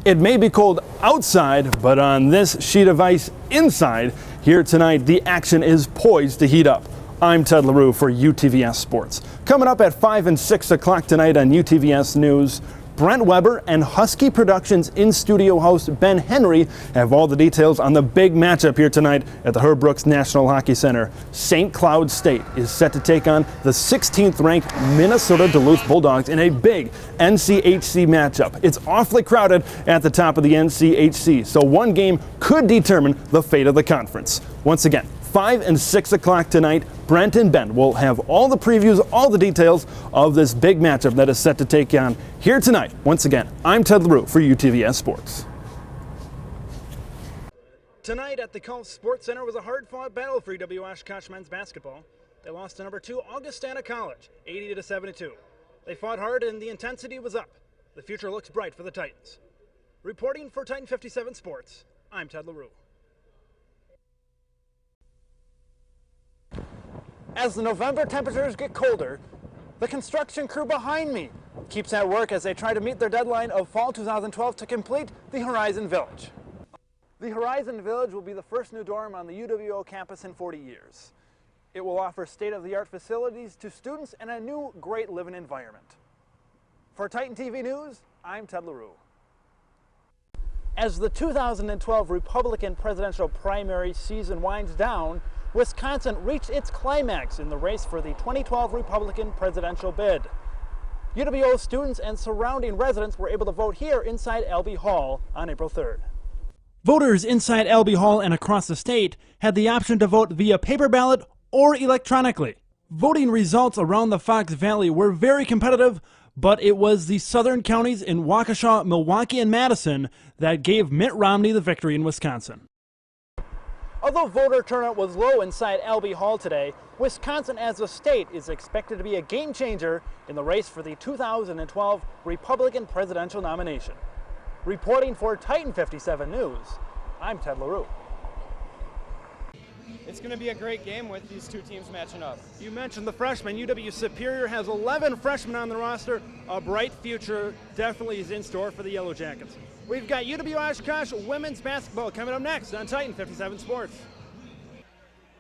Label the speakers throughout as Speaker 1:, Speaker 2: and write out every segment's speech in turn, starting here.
Speaker 1: It may be cold outside, but on this sheet of ice inside, here tonight, the action is poised to heat up. I'm Ted Leroux for UTVS Sports. Coming up at 5 and 6 o'clock tonight on UTVS News, Brent Weber and Husky Productions in-studio host Ben Henry have all the details on the big matchup here tonight at the Herb Brooks National Hockey Center. St. Cloud State is set to take on the 16th-ranked Minnesota Duluth Bulldogs in a big NCHC matchup. It's awfully crowded at the top of the NCHC, so one game could determine the fate of the conference. Once again, 5 and 6 o'clock tonight, Brent and Ben will have all the previews, all the details of this big matchup that is set to take on here tonight. Once again, I'm Ted Leroux for UTVS Sports. Tonight at the Colts Sports Center was a hard-fought battle for UW Oshkosh men's basketball. They lost to number 2 Augustana College, 80-72. They fought hard and the intensity was up. The future looks bright for the Titans. Reporting for Titan 57 Sports, I'm Ted Leroux. As the November temperatures get colder, the construction crew behind me keeps at work as they try to meet their deadline of fall 2012 to complete the Horizon Village. The Horizon Village will be the first new dorm on the UWO campus in 40 years. It will offer state-of-the-art facilities to students and a new great living environment. For Titan TV News, I'm Ted Leroux. As the 2012 Republican presidential primary season winds down, Wisconsin reached its climax in the race for the 2012 Republican presidential bid. UWO students and surrounding residents were able to vote here inside LB Hall on April 3rd. Voters inside LB Hall and across the state had the option to vote via paper ballot or electronically. Voting results around the Fox Valley were very competitive, but it was the southern counties in Waukesha, Milwaukee, and Madison that gave Mitt Romney the victory in Wisconsin. Although voter turnout was low inside LB Hall today, Wisconsin as a state is expected to be a game changer in the race for the 2012 Republican presidential nomination. Reporting for Titan 57 News, I'm Ted Leroux.
Speaker 2: It's going to be a great game with these two teams matching up.
Speaker 1: You mentioned the freshmen. UW Superior has 11 freshmen on the roster. A bright future definitely is in store for the Yellow Jackets. We've got UW Oshkosh women's basketball coming up next on Titan 57 Sports.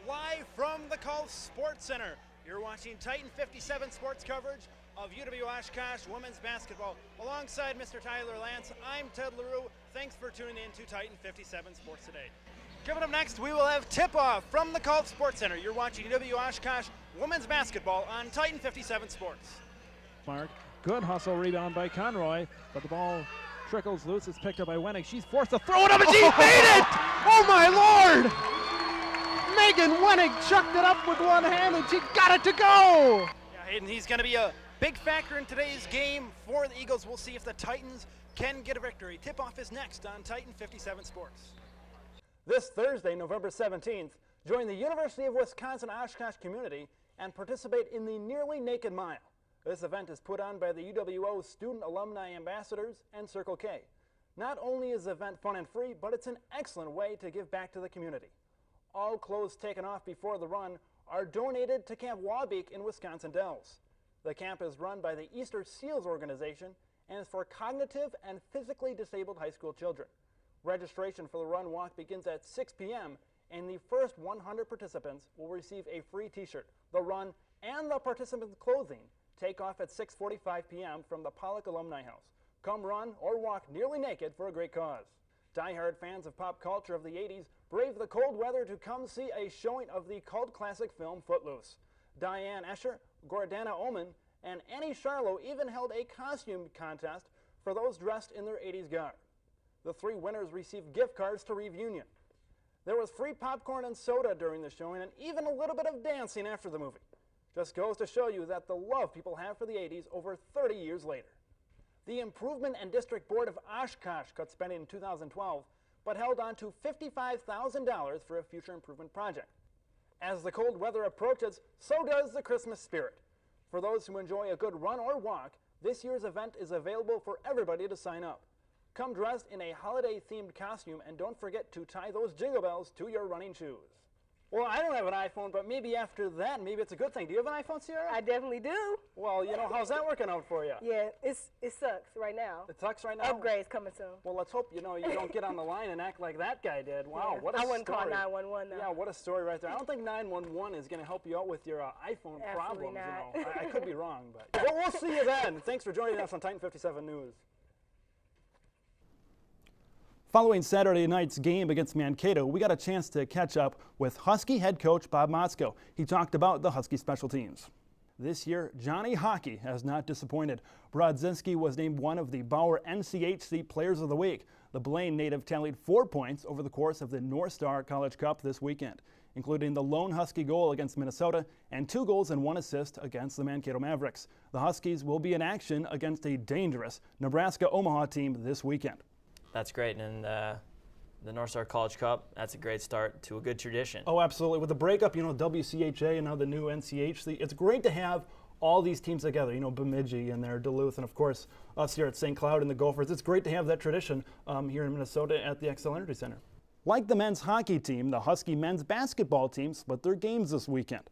Speaker 1: Live from the Colts Sports Center, you're watching Titan 57 Sports coverage of UW Oshkosh women's basketball. Alongside Mr. Tyler Lance, I'm Ted Leroux. Thanks for tuning in to Titan 57 Sports today. Coming up next, we will have tip-off from the Colts Sports Center. You're watching UW Oshkosh women's basketball on Titan 57 Sports.
Speaker 3: Mark, good hustle rebound by Conroy, but the ball trickles loose. It's picked up by Wenig. She's forced to throw it up, and she made it! Oh my Lord! Megan Wenig chucked it up with one hand, and she got it to go!
Speaker 1: Yeah, Hayden, he's going to be a big factor in today's game for the Eagles. We'll see if the Titans can get a victory. Tip-off is next on Titan 57 Sports. This Thursday, November 17th, join the University of Wisconsin-Oshkosh community and participate in the Nearly Naked Mile. This event is put on by the UWO Student Alumni Ambassadors and Circle K. Not only is the event fun and free, but it's an excellent way to give back to the community. All clothes taken off before the run are donated to Camp Wabeek in Wisconsin Dells. The camp is run by the Easter Seals organization and is for cognitive and physically disabled high school children. Registration for the run walk begins at 6 p.m. and the first 100 participants will receive a free t-shirt. The run and the participant clothing take off at 6:45 p.m. from the Pollock Alumni House. Come run or walk nearly naked for a great cause. Die-hard fans of pop culture of the 80s brave the cold weather to come see a showing of the cult classic film Footloose. Diane Escher, Gordana Ullman, and Annie Charlo even held a costume contest for those dressed in their 80s garb. The 3 winners received gift cards to Reeve Union. There was free popcorn and soda during the showing and even a little bit of dancing after the movie. Just goes to show you that the love people have for the 80s over 30 years later. The Improvement and District Board of Oshkosh cut spending in 2012, but held on to $55,000 for a future improvement project. As the cold weather approaches, so does the Christmas spirit. For those who enjoy a good run or walk, this year's event is available for everybody to sign up. Come dressed in a holiday-themed costume and don't forget to tie those jingle bells to your running shoes. Well, I don't have an iPhone, but maybe after that, maybe it's a good thing. Do you have an iPhone, Sierra?
Speaker 4: I definitely do.
Speaker 1: Well, you know, how's that working out for you?
Speaker 4: Yeah, it sucks right now.
Speaker 1: It sucks right now?
Speaker 4: Upgrades coming soon.
Speaker 1: Well, let's hope, you know, you don't get on the line and act like that guy did. Wow, what a story.
Speaker 4: I wouldn't call 911 though.
Speaker 1: Yeah, what a story right there. I don't think 911 is going to help you out with your iPhone problems.
Speaker 4: Not.
Speaker 1: You know, I could be wrong, but we'll see you then. Thanks for joining us on Titan 57 News. Following Saturday night's game against Mankato, we got a chance to catch up with Husky head coach Bob Motzko. He talked about the Husky special teams. This year, Johnny Hockey has not disappointed. Brodzinski was named one of the Bauer NCHC Players of the Week. The Blaine native tallied 4 points over the course of the North Star College Cup this weekend, including the lone Husky goal against Minnesota and 2 goals and 1 assist against the Mankato Mavericks. The Huskies will be in action against a dangerous Nebraska-Omaha team this weekend.
Speaker 5: That's great, and the North Star College Cup, that's a great start to a good tradition.
Speaker 1: Oh, absolutely. With the breakup, you know, WCHA and now the new NCHC, it's great to have all these teams together, you know, Bemidji and there, Duluth, and of course us here at St. Cloud and the Gophers. It's great to have that tradition here in Minnesota at the Xcel Energy Center. Like the men's hockey team, the Husky men's basketball team split their games this weekend.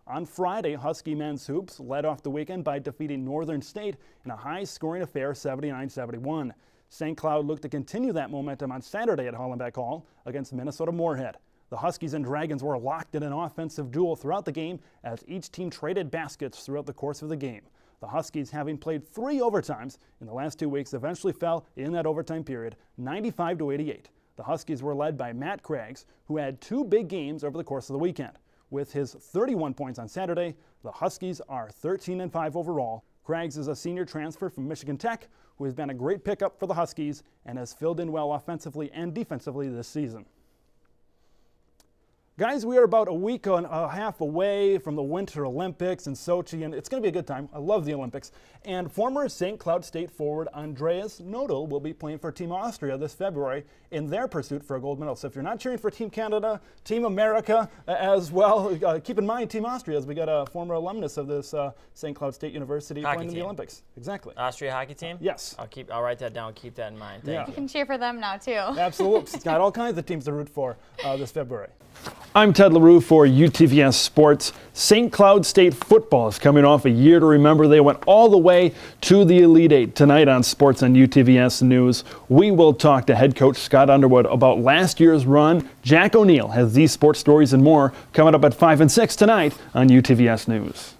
Speaker 1: On Friday, Husky men's hoops led off the weekend by defeating Northern State in a high-scoring affair, 79-71. St. Cloud looked to continue that momentum on Saturday at Hollenbeck Hall against Minnesota Moorhead. The Huskies and Dragons were locked in an offensive duel throughout the game as each team traded baskets throughout the course of the game. The Huskies, having played 3 overtimes in the last 2 weeks, eventually fell in that overtime period, 95-88. The Huskies were led by Matt Craggs, who had 2 big games over the course of the weekend. With his 31 points on Saturday, the Huskies are 13-5 overall. Craggs is a senior transfer from Michigan Tech, who has been a great pickup for the Huskies and has filled in well offensively and defensively this season. Guys, we are about a week and a half away from the Winter Olympics in Sochi, and it's going to be a good time. I love the Olympics. And former St. Cloud State forward Andreas Nodal will be playing for Team Austria this February in their pursuit for a gold medal. So if you're not cheering for Team Canada, Team America as well, keep in mind Team Austria, as we got a former alumnus of this St. Cloud State University playing in the Olympics. Exactly.
Speaker 5: Austria hockey team?
Speaker 1: Yes.
Speaker 5: I'll write that down. Keep that in mind. Thank you.
Speaker 6: You can cheer for them now, too.
Speaker 1: Absolutely. It's got all kinds of teams to root for this February. I'm Ted Leroux for UTVS Sports. St. Cloud State football is coming off a year to remember. They went all the way to the Elite Eight. Tonight on Sports on UTVS News, we will talk to head coach Scott Underwood about last year's run. Jack O'Neill has these sports stories and more coming up at 5 and 6 tonight on UTVS News.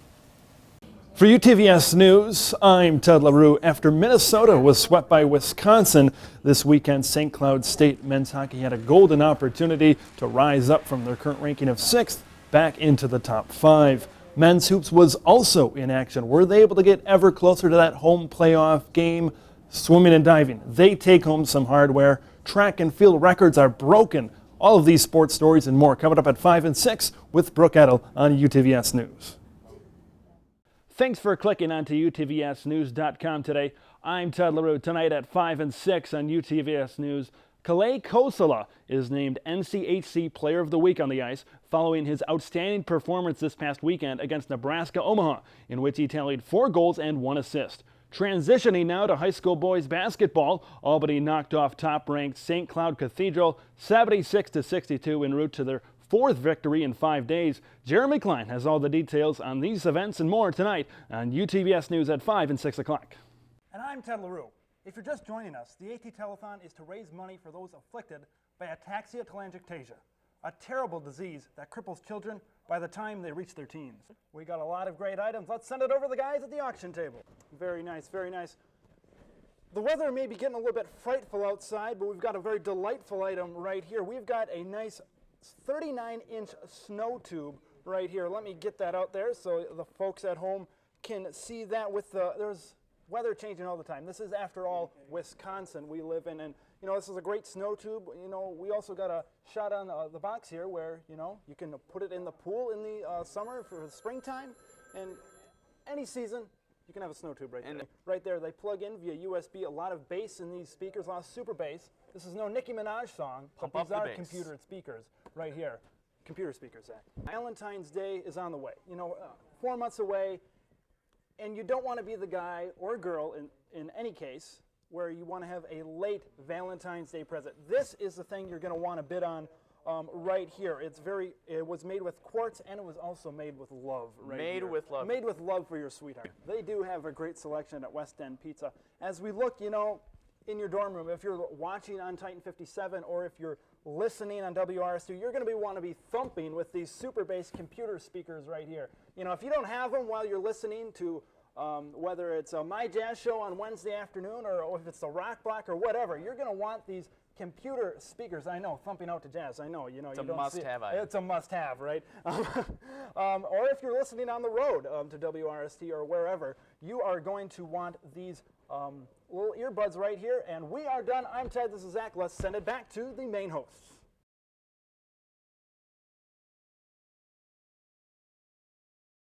Speaker 1: For UTVS News, I'm Ted Leroux. After Minnesota was swept by Wisconsin this weekend, St. Cloud State men's hockey had a golden opportunity to rise up from their current ranking of 6th back into the top 5. Men's hoops was also in action. Were they able to get ever closer to that home playoff game? Swimming and diving, they take home some hardware. Track and field records are broken. All of these sports stories and more coming up at 5 and 6 with Brooke Edel on UTVS News. Thanks for clicking onto UTVSnews.com today. I'm Ted Leroux. Tonight at 5 and 6 on UTVS News, Kalei Kosala is named NCHC Player of the Week on the ice following his outstanding performance this past weekend against Nebraska-Omaha, in which he tallied 4 goals and 1 assist. Transitioning now to high school boys basketball, Albany knocked off top-ranked St. Cloud Cathedral 76-62 en route to their 4th victory in 5 days. Jeremy Klein has all the details on these events and more tonight on UTVS News at 5 and 6 o'clock. And I'm Ted Leroux. If you're just joining us, the AT Telethon is to raise money for those afflicted by ataxia telangiectasia, a terrible disease that cripples children by the time they reach their teens. We got a lot of great items. Let's send it over to the guys at the auction table. Very nice, very nice. The weather may be getting a little bit frightful outside, but we've got a very delightful item right here. We've got a nice 39-inch snow tube right here. Let me get that out there so the folks at home can see that. With there's weather changing all the time. This is, after all, Wisconsin we live in, and you know, this is a great snow tube. You know, we also got a shot on the box here where, you know, you can put it in the pool in the summer for the springtime, and any season you can have a snow tube right there. Right there, they plug in via USB. A lot of bass in these speakers, a lot of super bass. This is no Nicki Minaj song, but these are computer speakers right here. Computer speakers, Zach. Valentine's Day is on the way. You know, 4 months away, and you don't want to be the guy or girl in any case where you want to have a late Valentine's Day present. This is the thing you're going to want to bid on right here. It was made with quartz, and it was also made with love. Right
Speaker 6: Made
Speaker 1: here.
Speaker 6: with love.
Speaker 1: Made with love for your sweetheart. They do have a great selection at West End Pizza. As we look, you know, in your dorm room, if you're watching on Titan 57 or if you're listening on WRSU, you're going to want to be thumping with these super bass computer speakers right here. You know, if you don't have them while you're listening to whether it's a My Jazz Show on Wednesday afternoon or if it's the Rock Block or whatever, you're going to want these computer speakers. I know, thumping out to jazz. I know, you know,
Speaker 6: It's
Speaker 1: you
Speaker 6: a
Speaker 1: don't
Speaker 6: must-have
Speaker 1: see it.
Speaker 6: item.
Speaker 1: It's a must-have, right? Or if you're listening on the road to WRST or wherever, you are going to want these little earbuds right here. And we are done. I'm Ted. This is Zach. Let's send it back to the main hosts.